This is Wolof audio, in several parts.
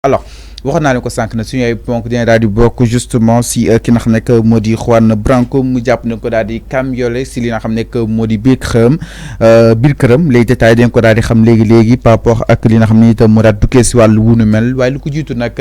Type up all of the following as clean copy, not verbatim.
alors waxoon naa ne ko sànq na suñu ay ponk dina daal di bokk justement si ki nga xam ne moo di Juan Branco mu jàpp ne ko daal di cambriolé si li nga xam ne moo di biir këram les détails dañ ko daal di xam léegi par rapport ak li nga xam ne itam moo daal duggee si wàllu wunu mel waaye lu ko jiitu nag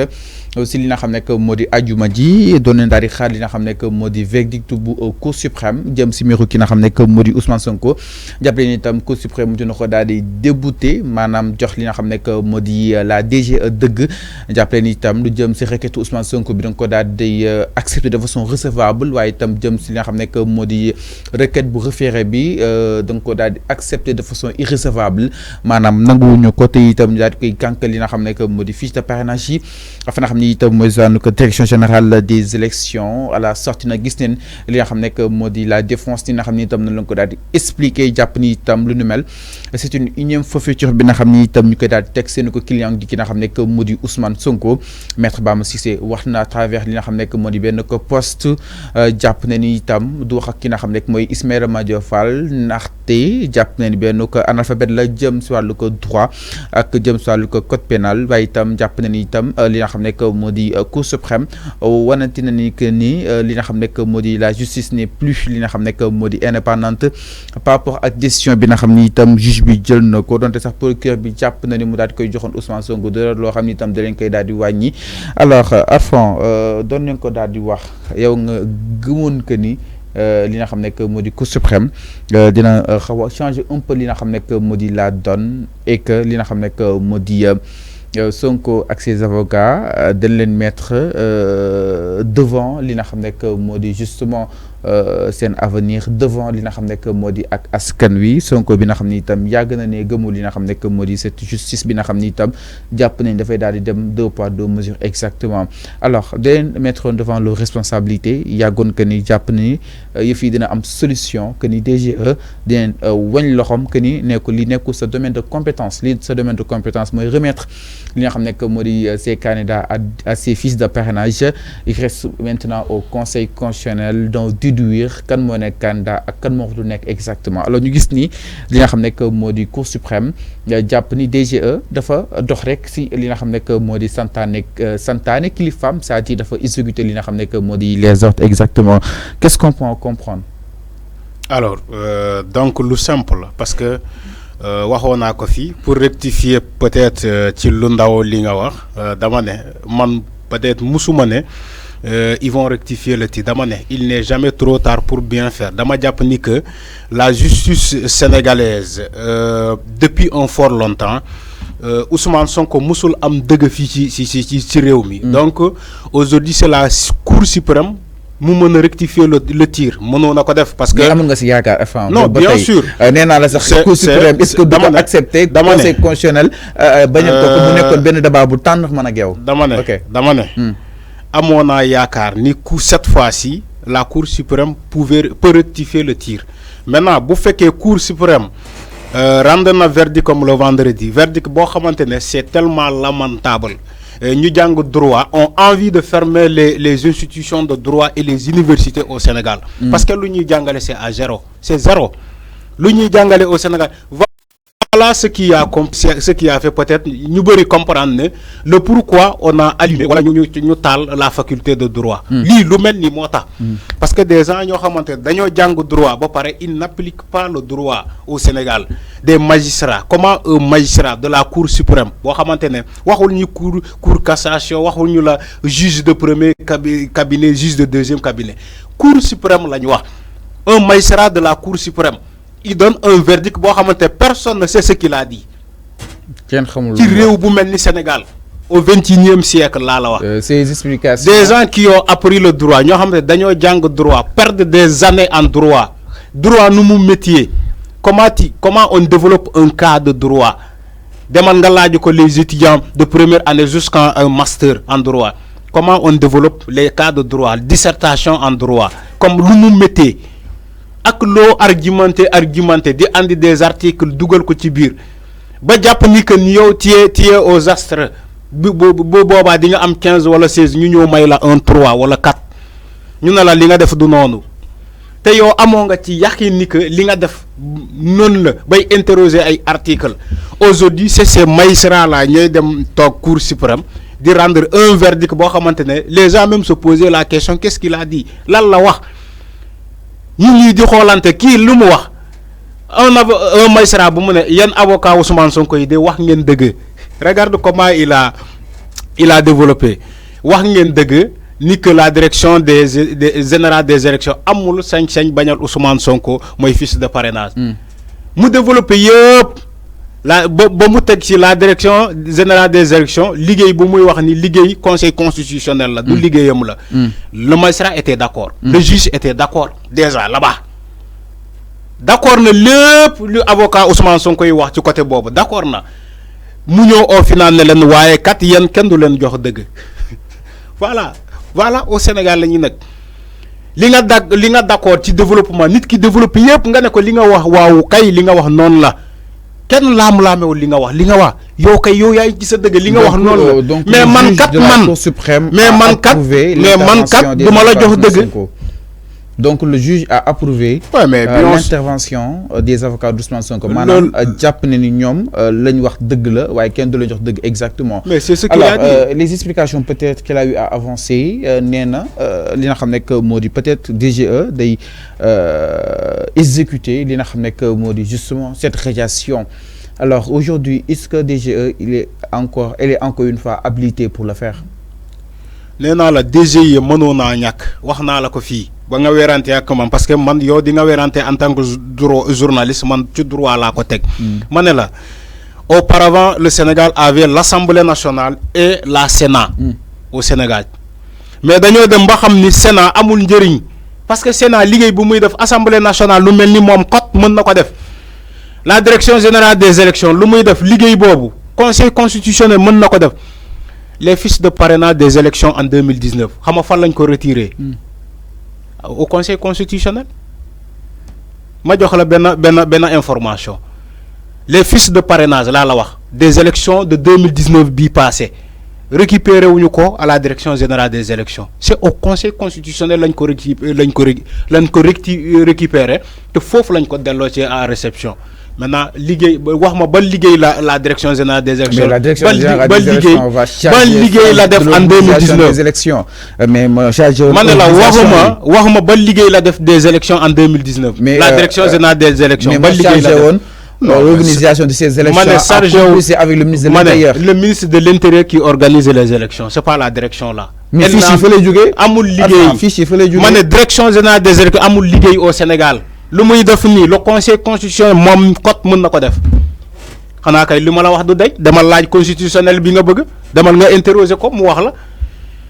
si li nga xam ne moo di ajuma ji doon nañ daal di xaar li nga xam ne moo di verdict bu cour suprême jëm si mbiru ki nga xam ne moo di Ousmane Sonko jàppale ni itam cour suprême mu na ko daal di débouté maanaam jox li nga xam ne moo di la DGE dëgg jàppale ni itam lu jëm si requête Ousmane Sonko bi da nga ko daal di accepté de façon recevable waaye itam jëm si li nga xam ne moo di requête bu référé bi da nga ko daal di accepté de façon irrecevable maanaam nanguwuñu ko te itam daal di koy gànkal li nga xam ne moo di fiche de parrainage yi afa nga xam ni itam mooy zone direction générale des élections à la sortie nag gis neen li nga xam ne moo di la défense li nga xam ni itam na la ko daal di expliqué jàpp ni itam lu nu mel c'est une énième forfaiture bi nga xam ni itam ñu koy daal di teg seen ko client di ki nga xam ne moo di Ousmane Sonko maître Bamba Cissé wax na à travers li nga xam ne moo di benn ko poste jàpp na ni itam du wax ak ki nga xam ne mooy Ismaïla Madior Fall ndaxte jàpp na ni benn ko analphabète la jëm si wàllu ko droit ak jëm si wàllu ko code pénal waaye itam jàpp na ni itam li nga xam ne moo di cour suprême wanante na ni que ni li nga xam ne moo di la justice n'est plus li nga xam ne moo di indépendante par rapport ak décision bi nga xam ni itam juge bi jël na ko donte sax procureur bi jàpp na ni mu daal di koy joxoon Ousmane Sonko de loo xam ni itam da leen koy daal di wàññi alors Arfan doon nañ ko daal di wax yow nga gëmoon que ni li nga xam ne moo di cour suprême dina xaw a changer un peu li nga xam ne moo di la donne et que li nga xam ne moo di Sonko ak ses avocats dañ leen mettre devant li nga xam ne moo di justement seen avenir devant li nga xam ne moo di ak askan wi Sonko bi nga xam ni itam yàgg na ne gëmul li nga xam ne moo di cette justice bi nga xam ni itam jàpp nañ dafay daal di dem 2 poids 2 mesures exactement alors da leen mettre devant leurs responsabilités yàggoon que ni jàpp ni yëf yi dina am solution que ni DGE dinañ wañ loxoom que ni nekkul li nekkul sa domaine de compétence li sa domaine de compétence mooy remettre li nga xam ne moo di ces candidats à ces fiches de parrainage il reste maintenant au conseil constitutionnel donc déduire kan moo nekk candidat ak kan moo du nekk exactement alors ñu gis ni li nga xam ne moo di cour suprême jàpp ni DGE dafa dox rek si li nga xam ne moo di santaane kilifaam c'est-à-dire dafa exécuter li nga xam ne moo di les ordres exactement qu'est-ce qu'on peut comprendre. alors donc lu simple parce que waxoon naa ko fii pour rectifier peut-être ci lu ndaw li nga wax dama ne man peut-être musuma ne ils vont rectifier le tir dama ne il n'est jamais trop tard pour bien faire dama jàpp ni que la justice sénégalaise depuis un fort longtemps Ousmane Sonko musul am dëgg fii ci réew mi donc aujourd'hui c'est la Cour suprême mu mën a rectifier le tir mënoon na ko def parce que. amoon nga si yaakaar non bien sûr nee naa la sax Cour suprême est-ce que du ko accepter conseil constitutionnel bañal ko mu nekkoon benn débat bu tànn mën a geew dama ne amoon naa yaakaar ni cette fois-ci la Cour suprême peut rectifier le tir maintenant bu fekkee Cour suprême rendre na verdict comme le vendredi verdict boo xamante ne c'est tellement lamentable ñu jàng droit ont envie de fermer les institutions de droit et les universités au Sénégal parce que lu ñuy jàngale c'est zéro lu ñuy jàngale au Sénégal voilà ce qui a fait peut-être ñu bëri comprendre ne le pourquoi on a allumé wala ñu taal la faculté de droit lii lu mel ni moo tax parce que des gens ñoo xamante dañoo jàng droit ba pare ils n'appliquent pas le droit au Sénégal des magistrats comment un magistrat de la Cour suprême boo xamante ne waxul ñu cour cassation waxul ñu la juge de premier cabinet juge de deuxième cabinet Cour suprême la ñu wax un magistrat de la Cour suprême il donne un verdict boo xamante personne ne sait ce qu'il a dit ci réew bu mel ni Sénégal au 21e siècle laa la wax ces explications des gens qui ont appris le droit ñoo xam ne dañoo jàng droit perdre des années en droit nu mu métier comment on développe un cas de droit demal nga laaj ko les étudiants de première année jusqu'à un master en droit comment on développe les cas de droit dissertation en droit comme lu mu métier ak loo argumenté di andi des articles dugal ko ci biir ba jàpp ni que ni yow tiye aux astres bu boobaa di nga am 15 wala 16 ñu ñëw may la 1 3 wala 4 ñu ne la li nga def du noonu te yow amoo nga ci yaqin ni que li nga def noonu la bay interroger ay articles aujourd'hui c'est ces magistrats là ñooy dem toog Cour suprême de rendre un verdict boo xamante ne les gens même se posaient la question qu'est-ce qu'il a dit lan la wax ñi di xoolante kii lu mu wax un magistrat bu mu ne yan avocat Ousmane Sonko yi de wax ngeen dëgg regarde comment il a développé wax ngeen dëgg ni que la direction des générale des élections amul sañ-sañ bañal Ousmane Sonko mooy fiche de parrainage mu développé yëpp la ba mu teg ci la direction générale des élections liggéey bu muy wax ni liggéey conseil constitutionnel la du liggéeyam la le magistrat était d'accord le juge était d'accord déjà là-bas d'accord na lépp lu avocat Ousmane Sonko yi wax ci côté boobu d'accord na mu ñëw au final ne leen waaye kat yéen kenn du leen jox dëgg voilà au Sénégal la ñuy nag li nga d'accord ci développement nit ki développé yëpp nga ne ko li nga wax waaw kay li nga wax noonu la kenn laam-laamewul li nga wax yow kay yow yaay ci sa dëgg li nga wax noonu la mais man kat du ma la jox dëgg. Donc le juge a approuvé l'intervention des avocats d'Ousmane Sonko. Maanaam jàpp ne ni ñoom lañ wax dëgg la waaye kenn du la jox dëgg exactement. Mais c'est ce qu'il a dit. Les explications peut-être qu'il a eu à avancer nee na li nga xam ne que moo di peut-être DGE day exécuter li nga xam ne que moo di justement cette radiation. Alors aujourd'hui est-ce que DGE elle est encore une fois habilité pour le faire? nee naa la DGE mënoo naa ñàkk wax naa la ko fii. ba nga werante ak man parce que man yow di nga werante en tant que journaliste man ci droit laa ko teg. ma ne la auparavant le Sénégal avait l'Assemblée nationale et la Sénat au Sénégal mais dañoo dem ba xam ni Sénat amul njëriñ parce que Sénat liggéey bu muy def Assemblée nationale lu mel ni moom kot mën na ko def la direction générale des élections lu muy def liggéey boobu conseil constitutionnel mën na ko def les fiches de parrainage des élections en 2019 xam nga fan lañ ko retiré. Au conseil constitutionnel ma jox la benn information les fiches de parrainage laa la wax des élections de 2019 bii passé récupéré wuñu ko à la direction générale des élections c'est au conseil constitutionnel lañ ko récupéré te foofu lañ ko delloo ci à réception maintenant liggéey wax ma ban liggéey la direction générale des élections. Mais la direction générale des élections va charger liggéey la def en 2019 des élections mais ma chargé man la waxuma ban liggéey la def des élections en 2019. mais la direction générale des élections ban liggéey la def. L'organisation de ces élections c'est avec le ministre de l'Intérieur. Le ministre de l'Intérieur qui organise les élections c'est pas la direction là. mais fiche yi fa lay jógee amul liggéey fiche yi fa lay jógee ma ne direction générale des élections amul liggéey au Sénégal. lu muy def nii le conseil constitutionnel moom kot mën na ko def xanaa kay li ma la wax du day demal laaj constitutionnel bi nga bëgg demal nga interroger ko mu wax la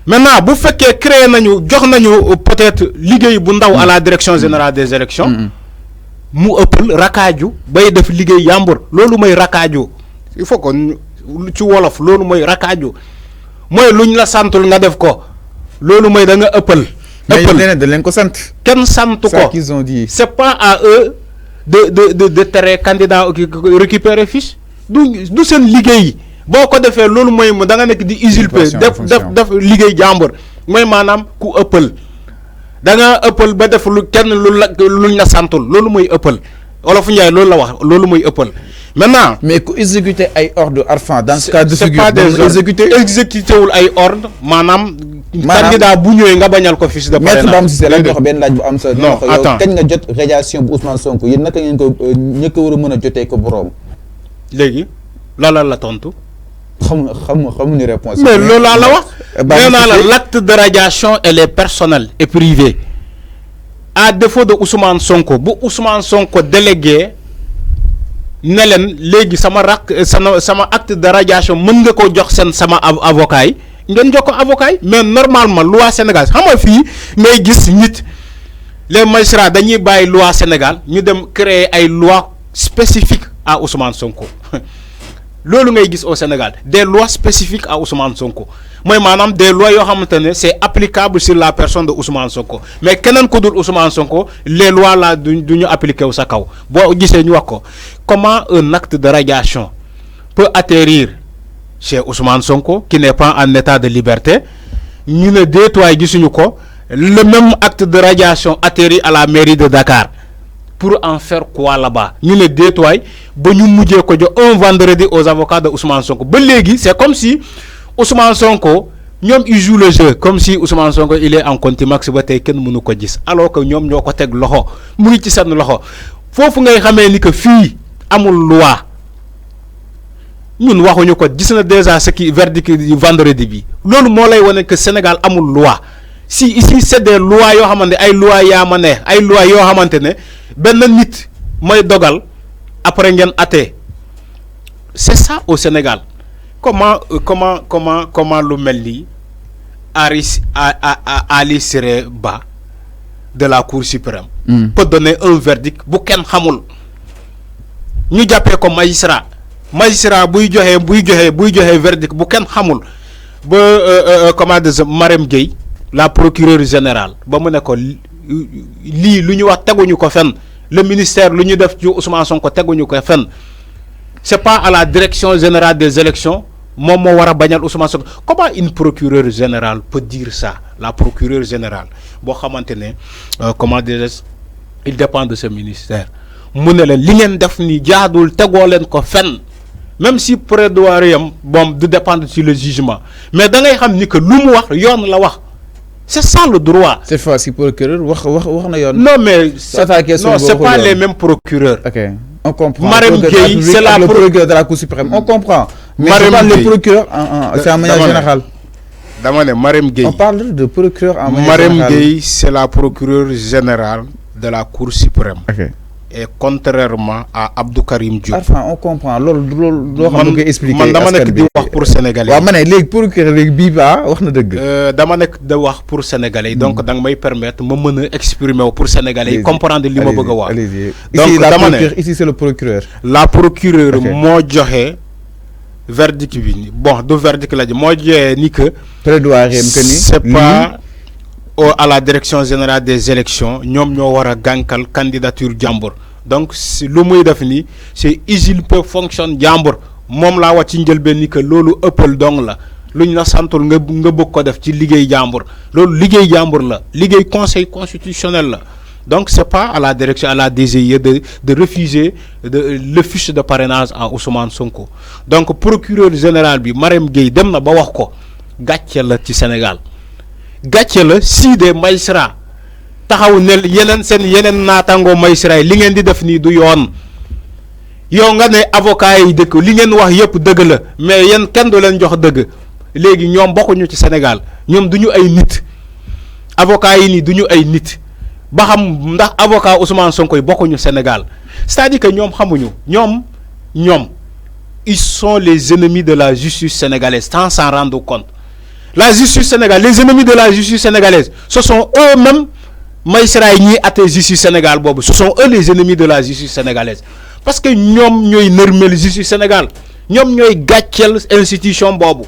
maintenant bu fekkee créé nañu jox nañu peut-être liggéey bu ndaw à la direction générale des élections mu ëppal rakaaju bay def liggéey yàmbur loolu mooy rakaaju il faut que ci wolof loolu mooy rakaaju mooy luñ la santul nga def ko loolu mooy da nga ëppal. mais da leen ko sant. kenn sant ko qu'ils ont dit. c'est pas à eux de tere candidat récupérer fiche du seen liggéey boo ko defee loolu mooy da nga nekk di usurper def liggéey jàmbur mooy maanaam ku ëppal da nga ëppal ba def lu kenn luñ la santul loolu mooy ëppal Wolof Njaay loolu la wax loolu mooy ëppal maintenant. mais ku exécuter ay ordre Arfan dans ce cas de figure exécuté wul ay ordre maanaam. candidat bu ñëwee nga bañal ko fiche de parrainage. maître Bam Cissé lañ jox benn laaj bu am sa. non attends kañ nga jot radiation bu Ousmane Sonko yéen naka ngeen ko ñëkk a war a mën a jotee ko borom. léegi loolal la tontu. xamuñu réponse. mais loolu laa la wax. nee naa la l'acte de radiation elle est personnelle et privée à défaut de Ousmane Sonko bu Ousmane Sonko délégué ne leen léegi sama acte de radiation mën nga ko jox seen sama avocat yi. ngeen jox ko avocat yi mais normalement loi Sénégal xam nga fii ngay gis nit les magistrats dañuy bàyyi loi Sénégal ñu dem créer ay loi spécifiques à Ousmane Sonko loolu ngay gis au Sénégal des lois spécifiques à Ousmane Sonko mooy maanaam des lois yoo xamante ne c'est applicable sur la personne de Ousmane Sonko mais keneen ku dul Ousmane Sonko les lois là du ñu appliqué wu sa kaw boo gisee ñu wax ko comment un acte de radiation peut atterrir chez Ousmane Sonko qui n'est pas en état de liberté ñu ne déetowaay gisuñu ko le même acte de radiation atterrit à la mairie de Dakar pour en faire quoi là-bas ñu ne déetowaay ba ñu mujjee ko jox un vendredi aux avocats de Ousmane Sonko ba léegi c'est comme si Ousmane Sonko ñom il joue le jeu comme si Ousmane Sonko il est en contumace ba tay kenn mënu ko gis alors que ñom ñoko tek loxo mu ngi ci sen loxo fofu ngay xamé ni que fi amul loi ñun waxuñu ko gis na déjà ce qui verdict du vendredi bi lolu mo lay wone que Sénégal amul loi si ici c'est des lois yo xamante ay loi ya ma ne ay loi yo xamantene ben nit moy dogal après ngeen até c'est ça au Sénégal. Comment le Meli Ali Sereba de la Cour suprême peut donner un verdict bu ken xamul ñu jappé comme magistrat buy joxe verdict bu ken xamul ba comment de Marème Gueye la procureure générale ba mu ne ko li luñu wax teguñu ko fenn le ministère luñu def ci Ousmane Sonko teguñu ko fenn c'est pas à la direction générale des élections moom wara bañal Ousmane Sonko. Comment une procureure générale peut dire ça? La procureure générale bo xamantene comment dire, il dépend de ce ministère mu ne leen li ngeen def ni jaadul tegoo leen ko fenn même si plaidoirie am bon de dépendre sur le jugement mais da ngay xam ni que lu mu wax yoon la wax. C'est ça le droit. C'est facile procureur wax na yoon. Non mais c'est pas les mêmes procureurs. OK. On comprend. Marème Gueye, c'est la procureur de la Cour suprême. On comprend. Mais le procureur c'est en manière générale. Marème Gueye. On parle de procureur en manière générale. Marème Gueye, c'est la procureure générale de la Cour suprême. OK. Et contrairement à Abdou Karim Diop. Enfin, on comprend. Lolo xam nga expliquer. Man dama nek di wax pour sénégalais. Wa mané légui procureur légui bi ba wax na deug. Dama nek de wax pour sénégalais. Donc dang may permettre ma meuna exprimer pour sénégalais comprendre li ma bëgg wax. Donc dama né ici c'est le procureur. La procureure mo joxé verdict bi. Bon, do verdict la mo joxé ni que plaidoirie que ni c'est pas à la direction générale des élections ñom ñoo wara gankal candidature jambour. Donc lu muy def ni c'est usurper fonction jambour mom la wax ci ñël ben ni que lolu ëppal dong la luñ la santul nga bëgg ko def ci liggéey jambour lolu liggéey jambour la liggéey conseil constitutionnel la. Donc c'est pas à la direction à la DGE de refuser le fiche de parrainage à Ousmane Sonko. Donc procureur général bi Marème Gueye dem na ba wax ko gatché la ci Sénégal. Gatché la si des magistrats taxaw ne yenen natango magistrats li ngeen di def ni du yoon yow nga ne avocat yi dëkk li ngeen wax yëpp dëgg la mais yeen kenn du leen jox dëgg léegi ñoom bokkuñu ci Sénégal ñoom duñu ay nit avocat yi ni duñu ay nit ba xam ndax avocat Ousmane Sonko yi bokkuñu Sénégal c'est-à-dire que ñoom xamuñu ñoom ils sont les ennemis de la justice sénégalaise sans s'en rendre compte. La justice sénégalaise, les ennemis de la justice sénégalaise, ce sont eux-mêmes, magistrats yi até justice Sénégal bobu, ce sont eux les ennemis de la justice sénégalaise. Parce que ñom ñoy nërmel justice Sénégal, ñom ñoy gatchel institution bobu.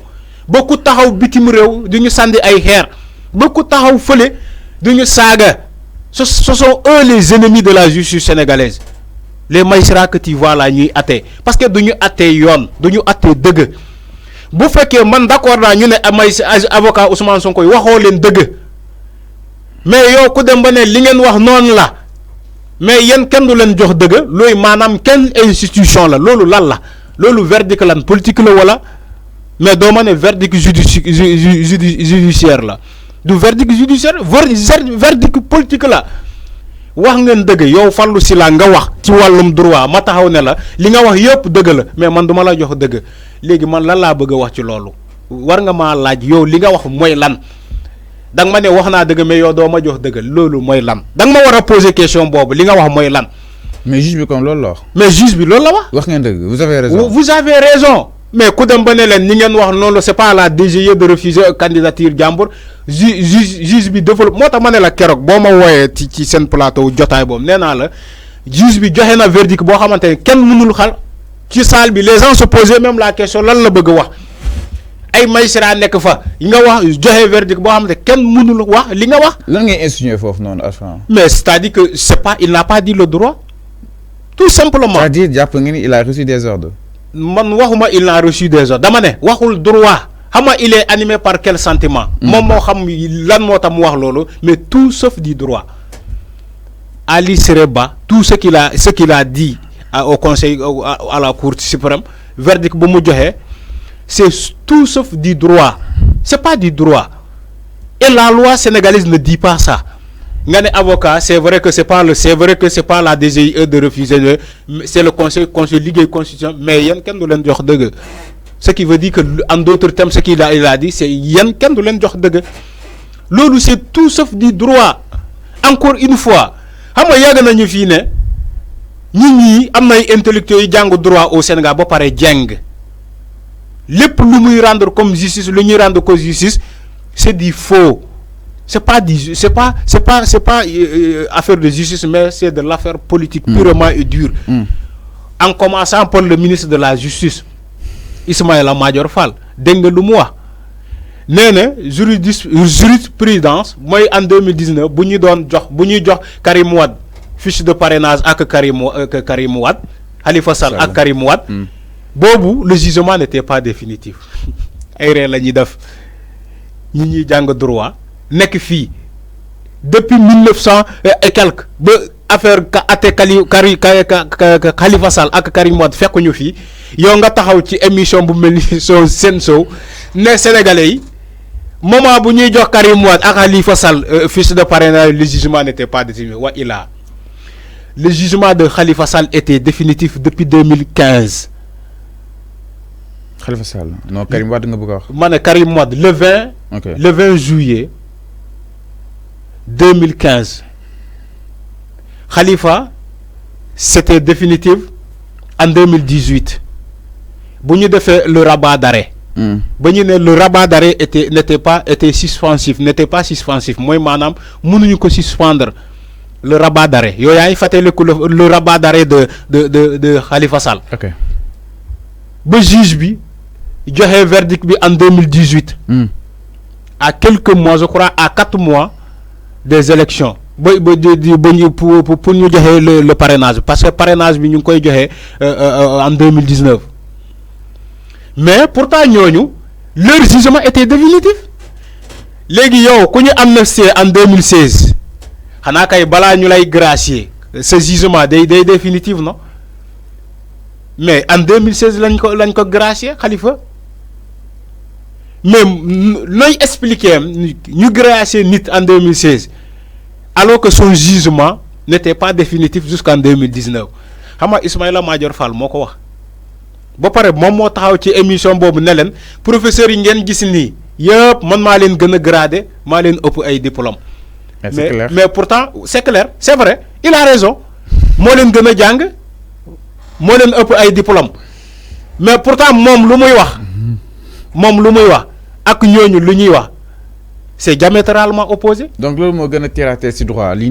Beaucoup taxaw bitim rew duñu sandi ay xeer, beaucoup taxaw feulé duñu saga. Ce sont eux les ennemis de la justice sénégalaise. Les magistrats que tu vois là ñuy até parce que duñu até yoon, duñu até deug. Bu fekkee man d'accord naa ñu ne avocat Ousmane Sonko waxoo leen dëgg mais yow ku dem ba ne li ngeen wax noonu la mais yéen kenn du leen jox dëgg looy maanaam kenn institution la loolu lan la loolu verdict lan politique la wala mais doo ma ne verdict judiciaire la du verdict judiciaire verdict politique la wax ngeen dëgg yow Fallou Sylla nga wax ci wàllum droit ma taxaw ne la li nga wax yëpp dëgg la mais man duma la jox dëgg léegi man lan laa bëgg a wax ci loolu war nga maa laaj yow li nga wax mooy lan da nga ma ne wax naa dëgg mais yow doo ma jox dëgg loolu mooy lan da nga ma war a poser question boobu li nga wax mooy lan. mais juge bi comme loolu la wax. mais juge bi loolu la wax. wax ngeen dëgg vous avez raison. vous avez raison mais ku dem ba ne leen ni ngeen wax noonu c'est pas à la DGE de refuser candidature jàmbur juge bi développe moo tax ma ne la keroog boo ma wooyee ci seen plateau jotaay boobu nee naa la juge bi joxe na verdict boo xamante ne kenn mënul xal ci salle bi les gens se posaient même la question lan la bëgg wax ay magistrat nekk fa yi nga wax joxe verdict boo xamante kenn mënul wax li nga wax. lan ngay insinuer foofu noonu Arfan. mais c'est-à-dire que c'est pas il n'a pas dit le droit tout simplement. c'est-à-dire jàpp nga ni il a reçu des ordres. man waxuma il n'a reçu des ordres dama ne waxul droit xam nga il est animé par quel sentiment. moom moo xam lan moo tax mu wax loolu mais tout sauf du droit. Ali Sereba tout ce qu'il a dit au conseil à la Cour suprême verdict bu mu joxe c'est tout sauf du droit. C'est pas du droit. Et la loi sénégalaise ne dit pas ça. Ngane avocat, c'est vrai que c'est pas la DGIE de refuser, c'est le conseil Ligue constitution, mais yen ken du len jox deug. Ce qui veut dire que en d'autres termes, ce qu'il a dit, c'est yen ken du len jox deug. Lolu c'est tout sauf du droit. Encore une fois, xam nga yag nañu fi ne ñi am nay intellectuels yi jang droit au Sénégal ba paré jeng. Lepp lu muy rendre comme justice, lu ñuy rendre comme justice, c'est du faux. C'est pas affaire de justice, mais c'est de l'affaire politique purement et dure. En commençant par le ministre de la Justice, Ismaïla Madior Fall, deng lu mu wax néna jurisprudence moy en 2019 bu ñuy jox Karim Wade fiche de parrainage ak Karim Wade, Khalifa Sall ak Karim Wade, bobu le jugement n'était pas définitif. Ay ré lañuy def ñi jang droit nek fi depuis 1900 et quelques ba affaire Khalifa Sall ak Karim Wade fekk ñu fi yow nga taxaw ci émission bu melni Senso ne Sénégalais yi moment bu ñuy jox Karim Wade ak Khalifa Sall fiche de parrainage, le jugement n'était pas définitif. Le jugement de Khalifa Sall était définitif depuis 2015. Khalifa Sall non Karim Wade nga bëgg wax. Mané Karim Wade le 20 juillet 2015. Khalifa, c'était définitif en 2018. Si nous fait le rabat d'arrêt. Le rabat d'arrêt était suspensif, n'était pas suspensif. Moi, madame, nous ne pouvons suspendre le rabat d'arrêt. Il y a le rabat d'arrêt de Khalifa Sall. Ok. Le juge, il a un verdict en 2018. À quelques mois, je crois, à 4 mois des élections. Pour nous donner le parrainage. Parce que le parrainage, nous en 2019. Mais pourtant, leur jugement était définitif. Les gens qui ont amnistié en 2016, ce jugement est définitif, non? Mais en 2016, ils ont gracié, Khalifa. Mais nous expliquons, nous gracié en 2016, alors que son jugement n'était pas définitif jusqu'en 2019. Hama Ismaïla Madior Fall moko wax. Ba paré mom mo taxaw ci émission bobu ne len professeur yi ngeen gis ni yépp man ma len gëna gradé, ma len ëpp ay diplôme. Mais pourtant c'est clair, c'est vrai, il a raison. Mo len gëna jang, mo len ëpp ay diplôme. Mais pourtant mom lu muy wax ak ñooñu lu ñuy wax c'est diamétralement opposé. Donc loolu moo gën a tiraté ci droit li